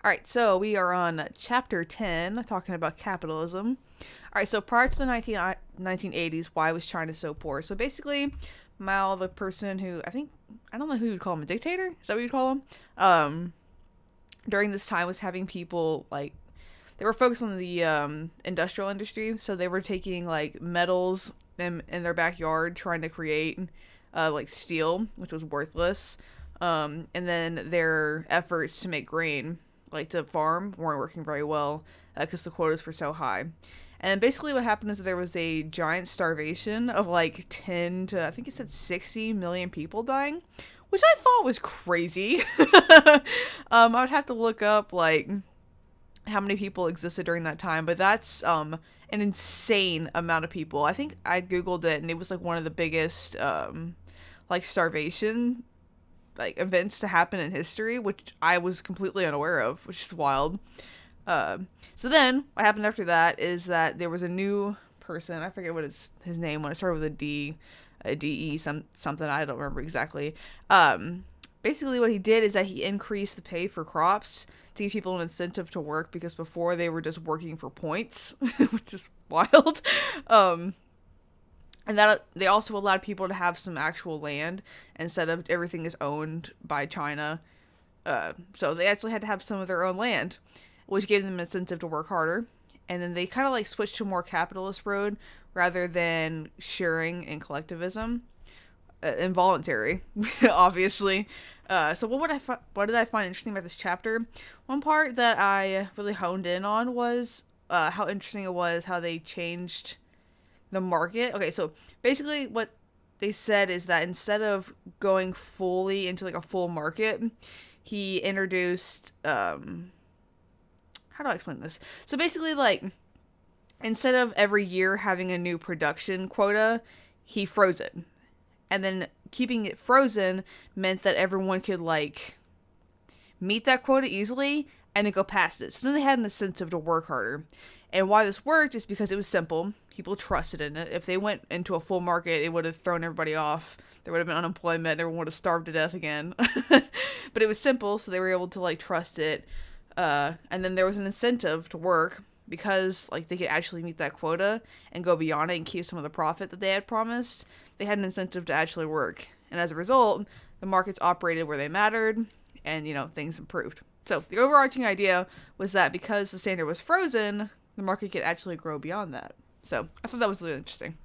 All right, so we are on chapter 10, talking about capitalism. All right, so prior to the 1980s, why was China so poor? So basically, Mao, the person who, I don't know who you'd call him, a dictator? Is that what you'd call him? During this time was having people, like, they were focused on the industrial industry, so they were taking, like, metals in their backyard, trying to create, like, steel, which was worthless. And then their efforts to make grain, like to farm, weren't working very well because the quotas were so high. And basically, what happened is that there was a giant starvation of like 10 to, I think it said 60 million people dying, which I thought was crazy. I would have to look up like how many people existed during that time, but that's an insane amount of people. I think I googled it and it was like one of the biggest like starvation like events to happen in history, which I was completely unaware of, which is wild. Uh, so then what happened after that is that there was a new person. I forget what his name was. It started with a D E something. I don't remember exactly. Basically, what he did is that he increased the pay for crops to give people an incentive to work because before they were just working for points, which is wild. And that they also allowed people to have some actual land instead of everything is owned by China. So they actually had to have some of their own land, which gave them an incentive to work harder. And then they kind of like switched to a more capitalist road rather than sharing and collectivism, involuntary, obviously. So what did I find interesting about this chapter? One part that I really honed in on was how interesting it was how they changed the market. Okay, so basically what they said is that instead of going fully into like a full market, he introduced how do I explain this? So basically like instead of every year having a new production quota, he froze it. And then keeping it frozen meant that everyone could like meet that quota easily and then go past it. So then they had an incentive to work harder. And why this worked is because it was simple. People trusted in it. If they went into a full market, it would have thrown everybody off. There would have been unemployment. Everyone would have starved to death again. But it was simple, so they were able to like trust it. And then there was an incentive to work because like they could actually meet that quota and go beyond it and keep some of the profit that they had promised. They had an incentive to actually work. And as a result, the markets operated where they mattered and, things improved. So the overarching idea was that because the standard was frozen, the market could actually grow beyond that. So I thought that was really interesting.